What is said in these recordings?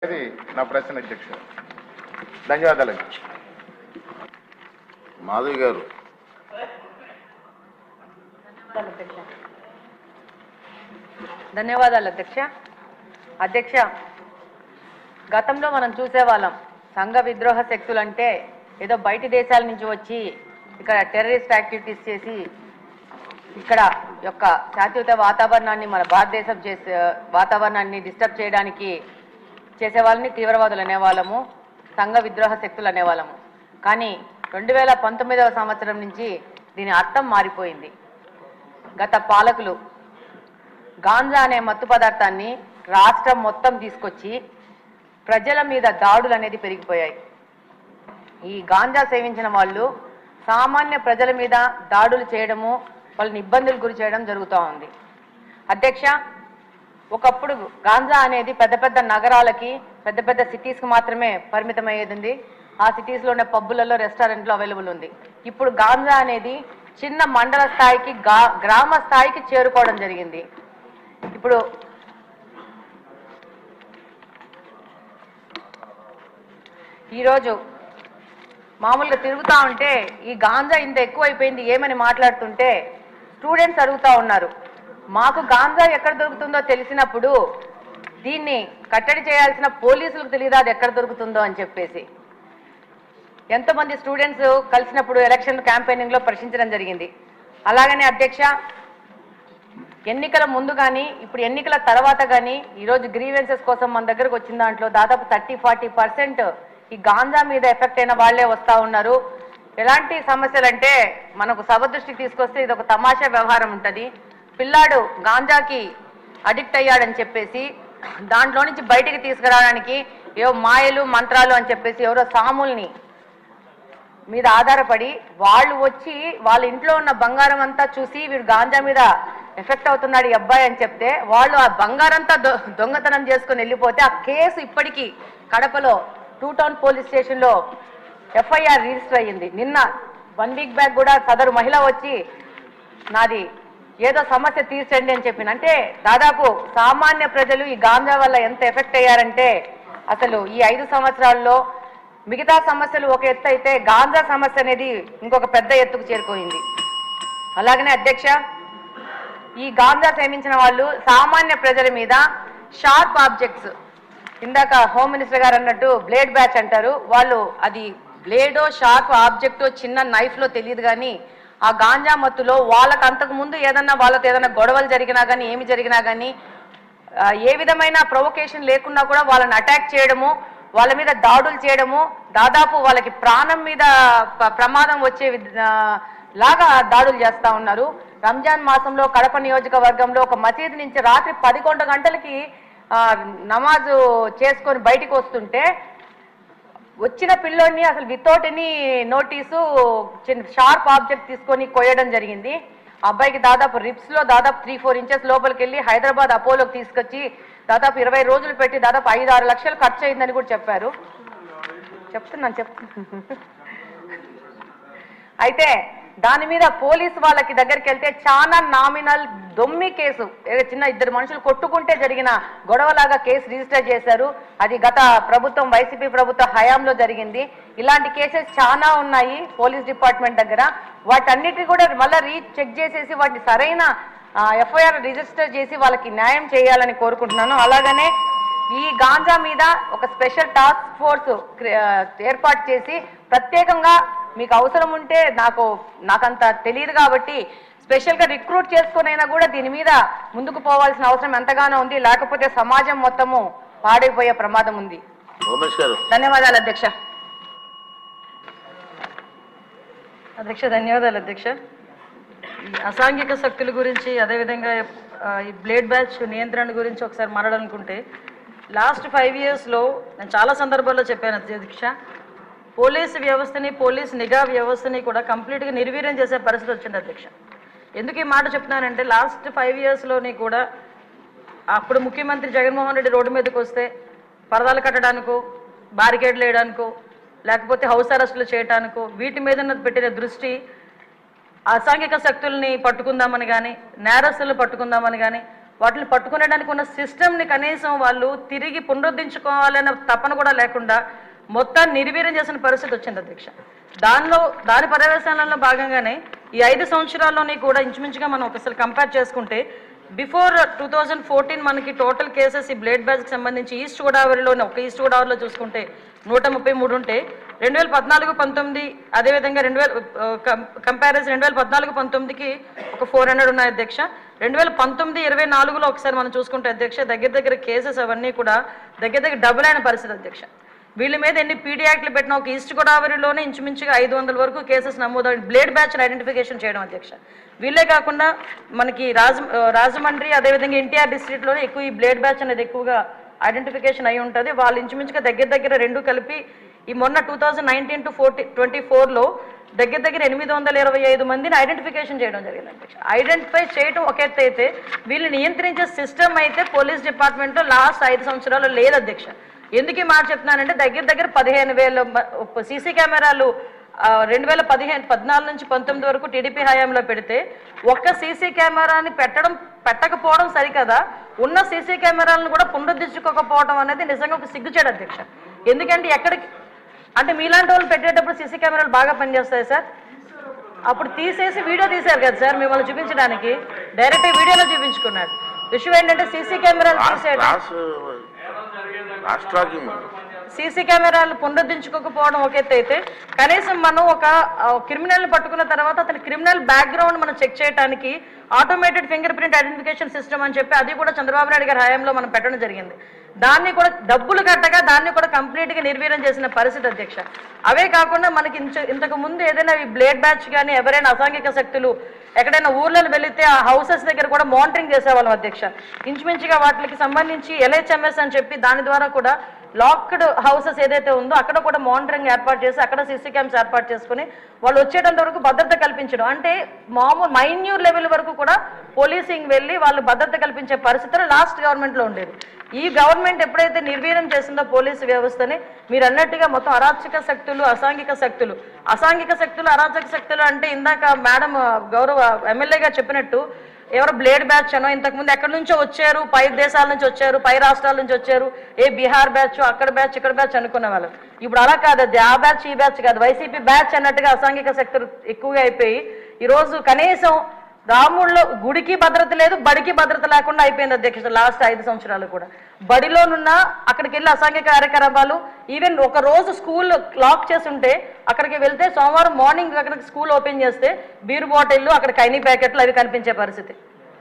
అది నా ప్రశ్న అధ్యక్ష. ధన్యవాదాలు అధ్యక్ష. మాధవి గారు. ధన్యవాదాలు అధ్యక్ష. అధ్యక్ష, గతంలో మనం చూసేవాళ్ళం సంఘ విద్రోహ శక్తులు అంటే ఏదో బయటి దేశాల నుంచి వచ్చి ఇక్కడ టెర్రరిస్ట్ యాక్టివిటీస్ చేసి ఇక్కడ యొక్క శాంతియుత వాతావరణాన్ని మన భారతదేశం వాతావరణాన్ని డిస్టర్బ్ చేయడానికి చేసే వాళ్ళని తీవ్రవాదులు అనేవాళ్ళము, సంఘ విద్రోహ శక్తులు అనేవాళ్ళము. కానీ 2019వ సంవత్సరం నుంచి దీని అర్థం మారిపోయింది. గత పాలకులు గాంజా అనే మత్తు పదార్థాన్ని రాష్ట్రం మొత్తం తీసుకొచ్చి ప్రజల మీద దాడులు అనేది పెరిగిపోయాయి. ఈ గాంజా సేవించిన వాళ్ళు సామాన్య ప్రజల మీద దాడులు చేయడము, వాళ్ళని ఇబ్బందులు గురి చేయడం జరుగుతూ ఉంది. అధ్యక్ష, ఒకప్పుడు గాంజా అనేది పెద్ద పెద్ద నగరాలకి, పెద్ద పెద్ద సిటీస్కి మాత్రమే పరిమితమయ్యేది. ఆ సిటీస్లోనే పబ్బులలో, రెస్టారెంట్లో అవైలబుల్ ఉంది. ఇప్పుడు గాంజా అనేది చిన్న మండల స్థాయికి, గ్రామ స్థాయికి చేరుకోవడం జరిగింది. ఇప్పుడు ఈరోజు మామూలుగా తిరుగుతూ ఉంటే ఈ గాంజా ఇంత ఎక్కువైపోయింది ఏమని మాట్లాడుతుంటే స్టూడెంట్స్ అడుగుతూ ఉన్నారు, మాకు గాంజా ఎక్కడ దొరుకుతుందో తెలిసినప్పుడు దీన్ని కట్టడి చేయాల్సిన పోలీసులకు తెలియదు అది ఎక్కడ దొరుకుతుందో అని చెప్పేసి. ఎంతోమంది స్టూడెంట్స్ కలిసినప్పుడు ఎలక్షన్ క్యాంపెయినింగ్లో ప్రశ్నించడం జరిగింది. అలాగనే అధ్యక్ష, ఎన్నికల ముందు కానీ ఇప్పుడు ఎన్నికల తర్వాత కానీ ఈరోజు గ్రీవెన్సెస్ కోసం మన దగ్గరకు వచ్చిన దాంట్లో దాదాపు 30-40% ఈ గాంజా మీద ఎఫెక్ట్ అయిన వాళ్లే వస్తూ ఉన్నారు. ఎలాంటి సమస్యలు అంటే మనకు సభ దృష్టికి తీసుకొస్తే ఇది ఒక తమాషా వ్యవహారం ఉంటుంది. పిల్లాడు గాంజాకి అడిక్ట్ అయ్యాడని చెప్పేసి దాంట్లో నుంచి బయటికి తీసుకురావడానికి ఏవో మాయలు మంత్రాలు అని చెప్పేసి ఎవరో సాముల్ని మీద ఆధారపడి వాళ్ళు వచ్చి వాళ్ళ ఇంట్లో ఉన్న బంగారం అంతా చూసి వీడు గాంజా మీద ఎఫెక్ట్ అవుతున్నాడు ఈ అబ్బాయి అని చెప్తే వాళ్ళు ఆ బంగారంతా దొంగతనం చేసుకుని వెళ్ళిపోతే ఆ కేసు ఇప్పటికీ కడపలో 2 టౌన్ పోలీస్ స్టేషన్లో FIR రిజిస్టర్ అయ్యింది. నిన్న 1 వీక్ బ్యాక్ కూడా సదరు మహిళ వచ్చి నాది ఏదో సమస్య తీర్చండి అని చెప్పింది. అంటే దాదాపు సామాన్య ప్రజలు ఈ గాంజా వల్ల ఎంత ఎఫెక్ట్ అయ్యారంటే అసలు ఈ 5 సంవత్సరాల్లో మిగతా సమస్యలు ఒక ఎత్తు అయితే గాంజా సమస్య అనేది ఇంకొక పెద్ద ఎత్తుకు చేరుకోయింది. అలాగనే అధ్యక్ష, ఈ గాంజా సేవించిన వాళ్ళు సామాన్య ప్రజల మీద షార్ప్ ఆబ్జెక్ట్స్, ఇందాక హోమ్ మినిస్టర్ గారు అన్నట్టు బ్లేడ్ బ్యాచ్ అంటారు, వాళ్ళు అది బ్లేడో షార్ప్ ఆబ్జెక్టో చిన్న నైఫ్లో తెలియదు కానీ ఆ గాంజా మత్తులో వాళ్ళకు అంతకు ముందు వాళ్ళతో ఏదైనా గొడవలు జరిగినా కానీ ఏమి జరిగినా కానీ ఏ విధమైన ప్రొవొకేషన్ లేకున్నా కూడా వాళ్ళని అటాక్ చేయడము, వాళ్ళ మీద దాడులు చేయడము, దాదాపు వాళ్ళకి ప్రాణం మీద ప్రమాదం వచ్చే లాగా దాడులు చేస్తూ ఉన్నారు. రంజాన్ మాసంలో కడప నియోజకవర్గంలో ఒక మసీదు నుంచి రాత్రి 11 గంటలకి నమాజు చేసుకొని బయటికి వస్తుంటే వచ్చిన పిల్లోడిని అసలు without any notice sharp object తీసుకొని కొయ్యడం జరిగింది. అబ్బాయికి దాదాపు రిప్స్లో దాదాపు 3-4 ఇంచెస్ లోపలికి వెళ్ళి హైదరాబాద్ అపోలోకి తీసుకొచ్చి దాదాపు 20 రోజులు పెట్టి దాదాపు 5-6 లక్షలు ఖర్చు అయిందని కూడా చెప్పారు. చెప్తున్నాను. అయితే దాని మీద పోలీసు వాళ్ళకి దగ్గరికి వెళ్తే చాలా నామినల్ దొమ్మి కేసు, చిన్న 2 మనుషులు కొట్టుకుంటే జరిగిన గొడవలాగా కేసు రిజిస్టర్ చేశారు. అది గత ప్రభుత్వం వైసీపీ ప్రభుత్వ హయాంలో జరిగింది. ఇలాంటి కేసెస్ చాలా ఉన్నాయి పోలీస్ డిపార్ట్మెంట్ దగ్గర. వాటన్నిటిని కూడా మళ్ళీ చెక్ చేసేసి వాటిని సరైన FIR రిజిస్టర్ చేసి వాళ్ళకి న్యాయం చేయాలని కోరుకుంటున్నాను. అలాగనే ఈ గాంజా మీద ఒక స్పెషల్ టాస్క్ ఫోర్స్ ఏర్పాటు చేసి ప్రత్యేకంగా మీకు అవసరం ఉంటే నాకంత తెలియదు కాబట్టి స్పెషల్గా రిక్రూట్ చేసుకునైనా కూడా దీని మీద ముందుకు పోవాల్సిన అవసరం ఎంతగానో ఉంది. లేకపోతే సమాజం మొత్తము పాడైపోయే ప్రమాదం ఉంది. ధన్యవాదాలు అధ్యక్ష. ధన్యవాదాలు అధ్యక్ష. అసాంఘిక శక్తుల గురించి అదేవిధంగా ఈ బ్లేడ్ బ్యాచ్ నియంత్రణ గురించి ఒకసారి మాట్లాడాలనుకుంటే లాస్ట్ 5 ఇయర్స్లో నేను చాలా సందర్భాల్లో చెప్పాను అధ్యక్ష, పోలీసు వ్యవస్థని, పోలీస్ నిఘా వ్యవస్థని కూడా కంప్లీట్గా నిర్వీర్యం చేసే పరిస్థితి వచ్చింది అధ్యక్ష. ఎందుకు ఈ మాట చెప్తున్నానంటే లాస్ట్ 5 ఇయర్స్లోని కూడా అప్పుడు ముఖ్యమంత్రి జగన్మోహన్ రెడ్డి రోడ్డు మీదకి వస్తే పరదాలు కట్టడానికో, బారికేడ్లు వేయడానికో, లేకపోతే హౌస్ అరెస్టులు చేయడానికో వీటి మీద పెట్టిన దృష్టి అసాంఘిక శక్తుల్ని పట్టుకుందామని కానీ, నేరస్తులను పట్టుకుందామని కానీ వాటిని పట్టుకునేడానికి ఉన్న సిస్టమ్ని కనీసం వాళ్ళు తిరిగి పునరుద్ధరించుకోవాలనే తపన కూడా లేకుండా మొత్తాన్ని నిర్వీర్యం చేసిన పరిస్థితి వచ్చింది అధ్యక్ష. దాని పర్యవేక్షణలో భాగంగానే ఈ 5 సంవత్సరాల్లోని కూడా ఇంచుమించుగా మనం ఒకసారి కంపేర్ చేసుకుంటే బిఫోర్ 2014 మనకి టోటల్ కేసెస్ ఈ బ్లేడ్ బ్యాచ్కి సంబంధించి ఈస్ట్ గోదావరిలోనే ఒక ఈస్ట్ గోదావరిలో చూసుకుంటే 133 ఉంటే 2014-19 అదేవిధంగా కంపారిజన్ 2014-19కి ఒక 400 ఉన్నాయి అధ్యక్ష. 2019-24లో ఒకసారి మనం చూసుకుంటే అధ్యక్ష దగ్గర కేసెస్ అవన్నీ కూడా దగ్గర డబుల్ అయిన పరిస్థితి అధ్యక్ష. వీళ్ళ మీద ఎన్ని పీడీ యాక్ట్లు పెట్టినా ఒక ఈస్ట్ గోదావరిలోనే ఇంచుమించుగా 500 వరకు కేసెస్ నమోదు బ్లేడ్ బ్యాచ్ని ఐడెంటిఫికేషన్ చేయడం అధ్యక్ష. వీళ్ళే కాకుండా మనకి రాజమండ్రి అదేవిధంగా ఎన్టీఆర్ డిస్ట్రిక్ట్లోనే ఎక్కువ ఈ బ్లేడ్ బ్యాచ్ అనేది ఎక్కువగా ఐడెంటిఫికేషన్ అయి ఉంటుంది. వాళ్ళు ఇంచుమించుగా దగ్గర రెండు కలిపి ఈ మొన్న 2019-24లో దగ్గర 825 మందిని ఐడెంటిఫికేషన్ చేయడం జరిగింది అధ్యక్ష. ఐడెంటిఫై చేయడం ఒక ఎత్తు అయితే వీళ్ళు నియంత్రించే సిస్టమ్ అయితే పోలీస్ డిపార్ట్మెంట్లో లాస్ట్ 5 సంవత్సరాలు లేదు అధ్యక్ష. ఎందుకు ఈ మాట చెప్తున్నానంటే దగ్గర 15,000 సీసీ కెమెరాలు 2014-19 వరకు టీడీపీ హయాంలో పెడితే ఒక్క సీసీ కెమెరాని పెట్టకపోవడం సరికదా ఉన్న సీసీ కెమెరాలను కూడా పునరుద్ధరించుకోకపోవడం అనేది నిజంగా ఒక సిగ్గుచేడు అధ్యక్ష. ఎందుకంటే ఎక్కడికి అంటే మీలాంటి వాళ్ళు పెట్టేటప్పుడు సీసీ కెమెరాలు బాగా పనిచేస్తాయి సార్. అప్పుడు తీసేసి వీడియో తీశారు కదా సార్ మిమ్మల్ని చూపించడానికి, డైరెక్ట్ వీడియోలో చూపించుకున్నారు. విషయం ఏంటంటే సీసీ కెమెరాలు తీసేయడం సీసీ కెమెరాలు పునరుద్ధరించుకోకపోవడం ఒక ఎత్తు అయితే కనీసం మనం ఒక క్రిమినల్ని పట్టుకున్న తర్వాత అతని క్రిమినల్ బ్యాక్గ్రౌండ్ మనం చెక్ చేయడానికి automated finger print identification system అని చెప్పి అది కూడా చంద్రబాబు నాయుడు గారి హయాంలో మనం పెట్టడం జరిగింది. దాన్ని కూడా డబ్బులు కట్టగా దాన్ని కూడా కంప్లీట్గా నిర్వీర్యం చేసిన పరిస్థితి అధ్యక్ష. అవే కాకుండా మనకి ఇంతకు ముందు ఏదైనా ఈ బ్లేడ్ బ్యాచ్ కానీ ఎవరైనా అసాంఘిక శక్తులు ఎక్కడైనా ఊర్లను వెళితే ఆ హౌసెస్ దగ్గర కూడా మానిటరింగ్ చేసేవాళ్ళం అధ్యక్ష. ఇంచుమించుగా వాటికి సంబంధించి LHMS అని చెప్పి దాని ద్వారా కూడా లాక్డ్ హౌసెస్ ఏదైతే ఉందో అక్కడ కూడా మానిటరింగ్ ఏర్పాటు చేసి అక్కడ సీసీ క్యామ్స్ ఏర్పాటు చేసుకుని వాళ్ళు వచ్చేటంత వరకు భద్రత కల్పించడం అంటే మామూలు మైన్యూర్ లెవెల్ వరకు కూడా పోలీసింగ్ వెళ్ళి వాళ్ళు భద్రత కల్పించే పరిస్థితులు లాస్ట్ గవర్నమెంట్లో ఉండేది. ఈ గవర్నమెంట్ ఎప్పుడైతే నిర్వీర్యం చేసిందో పోలీసు వ్యవస్థని మీరు అన్నట్టుగా మొత్తం అరాచక శక్తులు అసాంఘిక శక్తులు అరాచక శక్తులు అంటే ఇందాక మేడం గౌరవ ఎమ్మెల్యే గారు చెప్పినట్టు ఎవరో బ్లేడ్ బ్యాచ్ అనో ఇంతకుముందు ఎక్కడి నుంచో వచ్చారు, పై దేశాల నుంచి వచ్చారు, పై రాష్ట్రాల నుంచి వచ్చారు, బీహార్ బ్యాచ్ అక్కడ బ్యాచ్ ఇక్కడ బ్యాచ్ అనుకునే వాళ్ళు. ఇప్పుడు అలా కాదు, అది ఆ బ్యాచ్ ఈ బ్యాచ్ కాదు, వైసీపీ బ్యాచ్ అన్నట్టుగా అసాంఘిక శక్తులు ఎక్కువగా అయిపోయి ఈరోజు కనీసం రాముల్లో గుడికి భద్రత లేదు, బడికి భద్రత లేకుండా అయిపోయింది అధ్యక్ష. లాస్ట్ 5 సంవత్సరాలు కూడా బడిలోనున్న అక్కడికి వెళ్ళి అసాంఘిక కార్యకలాపాలు ఈవెన్ ఒక రోజు స్కూల్ లాక్ చేసి ఉంటే అక్కడికి వెళ్తే సోమవారం మార్నింగ్ అక్కడికి స్కూల్ ఓపెన్ చేస్తే బీరు బాటిళ్ళు అక్కడ కైనీ ప్యాకెట్లు అవి కనిపించే పరిస్థితి.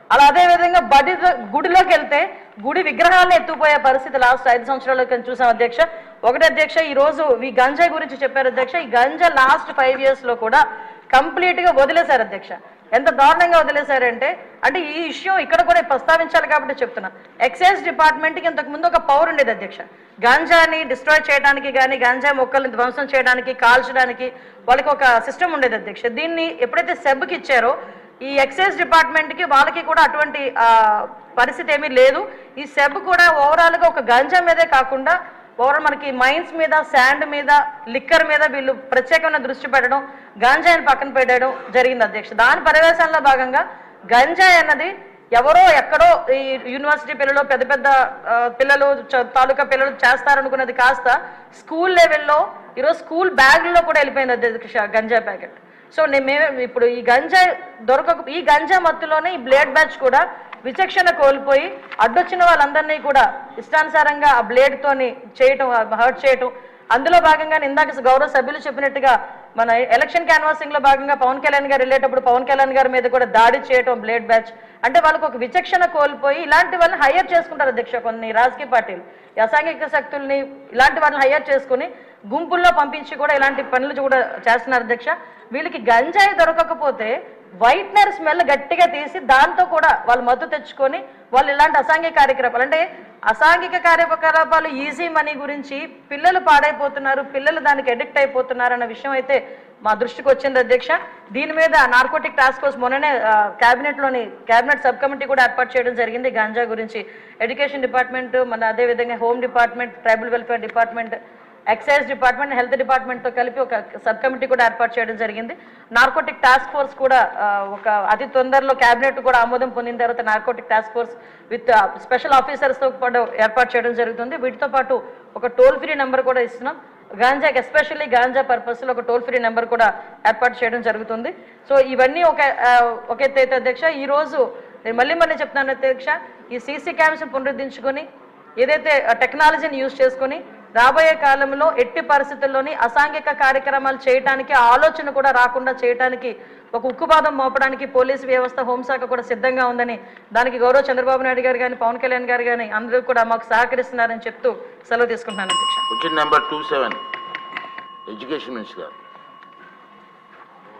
అలా అదేవిధంగా గుడిలోకి వెళ్తే గుడి విగ్రహాలను ఎత్తుకుపోయే పరిస్థితి లాస్ట్ 5 సంవత్సరాలు చూసాం అధ్యక్ష. ఒకటి అధ్యక్ష ఈరోజు ఈ గంజాయి గురించి చెప్పారు అధ్యక్ష. ఈ గంజా లాస్ట్ 5 yearsలో కూడా కంప్లీట్గా వదిలేశారు అధ్యక్ష. ఎంత దారుణంగా వదిలేశారంటే అంటే ఈ ఇష్యూ ఇక్కడ కూడా ప్రస్తావించాలి కాబట్టి చెప్తున్నా. ఎక్సైజ్ డిపార్ట్మెంట్కి ఇంతకుముందు ఒక పవర్ ఉండేది అధ్యక్ష. గాంజాని డిస్ట్రాయ్ చేయడానికి కానీ గాంజా మొక్కల్ని ధ్వంసం చేయడానికి కాల్చడానికి వాళ్ళకి ఒక సిస్టమ్ ఉండేది అధ్యక్ష. దీన్ని ఎప్పుడైతే సెబ్కి ఇచ్చారో ఈ ఎక్సైజ్ డిపార్ట్మెంట్కి వాళ్ళకి కూడా అటువంటి పరిస్థితి ఏమీ లేదు. ఈ సెబ్ కూడా ఓవరాల్గా ఒక గంజా మీదే కాకుండా ఓవరాల్ మనకి మైన్స్ మీద శాండ్ మీద లిక్కర్ మీద వీళ్ళు ప్రత్యేకమైన దృష్టి పెట్టడం గంజాయిని పక్కన పెట్టడం జరిగింది అధ్యక్ష. దాని పర్యవేక్షణలో భాగంగా గంజాయి అన్నది ఎవరో ఎక్కడో ఈ యూనివర్సిటీ పిల్లలు పెద్ద పెద్ద పిల్లలు తాలూకా పిల్లలు చేస్తారనుకున్నది కాస్త స్కూల్ లెవెల్లో ఈరోజు స్కూల్ బ్యాగ్లో కూడా వెళ్ళిపోయింది అధ్యక్ష గంజా ప్యాకెట్. సో మేము ఇప్పుడు ఈ గంజా మత్తులోనే ఈ బ్లేడ్ బ్యాచ్ కూడా విచక్షణ కోల్పోయి అడ్డొచ్చిన వాళ్ళందరినీ కూడా ఇష్టానుసారంగా ఆ బ్లేడ్తోని చేయటం హర్ట్ చేయటం. అందులో భాగంగా ఇందాక గౌరవ సభ్యులు చెప్పినట్టుగా మన ఎలక్షన్ క్యాన్వాసింగ్లో భాగంగా పవన్ కళ్యాణ్ గారు వెళ్ళేటప్పుడు పవన్ కళ్యాణ్ గారి మీద కూడా దాడి చేయటం బ్లేడ్ బ్యాచ్ అంటే వాళ్ళకు ఒక విచక్షణ కోల్పోయి ఇలాంటి వాళ్ళని హైయర్ చేసుకుంటారు అధ్యక్ష. కొన్ని రాజకీయ పార్టీలు అసాంఘిక శక్తుల్ని ఇలాంటి వాళ్ళని హైయర్ చేసుకుని గుంపుల్లో పంపించి కూడా ఇలాంటి పనులు కూడా చేస్తున్నారు అధ్యక్ష. వీళ్ళకి గంజాయి దొరకకపోతే వైట్నర్ స్మెల్ గట్టిగా తీసి దాంతో కూడా వాళ్ళు మత్తు తెచ్చుకొని వాళ్ళు ఇలాంటి అసాంఘిక కార్యకలాపాలు అంటే అసాంఘిక కార్యకలాపాలు ఈజీ మనీ గురించి పిల్లలు పాడైపోతున్నారు, పిల్లలు దానికి అడిక్ట్ అయిపోతున్నారు అన్న విషయం అయితే మా దృష్టికి వచ్చింది అధ్యక్ష. దీని మీద నార్కోటిక్ టాస్క్ ఫోర్స్ మొన్ననే క్యాబినెట్ సబ్ కమిటీ కూడా ఏర్పాటు చేయడం జరిగింది. గాంజా గురించి ఎడ్యుకేషన్ డిపార్ట్మెంట్ మన అదేవిధంగా home department tribal welfare department excise department, health డిపార్ట్మెంట్తో కలిపి ఒక సబ్ కమిటీ కూడా ఏర్పాటు చేయడం జరిగింది. నార్కోటిక్ టాస్క్ ఫోర్స్ కూడా ఒక అతి తొందరలో క్యాబినెట్ కూడా ఆమోదం పొందిన తర్వాత narcotic task force with special ఆఫీసర్స్తో పాటు ఏర్పాటు చేయడం జరుగుతుంది. వీటితో పాటు ఒక టోల్ ఫ్రీ నెంబర్ కూడా ఇస్తున్నాం. గాంజాకి ఎస్పెషల్లీ గాంజా పర్పస్లో ఒక టోల్ ఫ్రీ నెంబర్ కూడా ఏర్పాటు చేయడం జరుగుతుంది. సో ఇవన్నీ ఒక ఎత్తైతే అధ్యక్ష, ఈరోజు నేను మళ్ళీ చెప్తున్నాను అధ్యక్ష, ఈ సీసీ క్యామ్స్ని పునరుద్ధరించుకొని ఏదైతే టెక్నాలజీని యూజ్ చేసుకొని రాబోయే కాలంలో ఎట్టి పరిస్థితుల్లోని అసాంఘిక కార్యక్రమాలు చేయడానికి ఆలోచన కూడా రాకుండా చేయడానికి ఒక ఉక్కుపాదం మోపడానికి పోలీసు వ్యవస్థ, హోంశాఖ కూడా సిద్ధంగా ఉందని, దానికి గౌరవ చంద్రబాబు నాయుడు గారు కానీ పవన్ కళ్యాణ్ గారు కానీ అందరూ కూడా మాకు సహకరిస్తున్నారని చెప్తూ సెలవు తీసుకుంటున్నాను అధ్యక్ష. క్వశ్చన్ నెంబర్ 27 ఎడ్యుకేషన్ మినిస్టర్ గారు.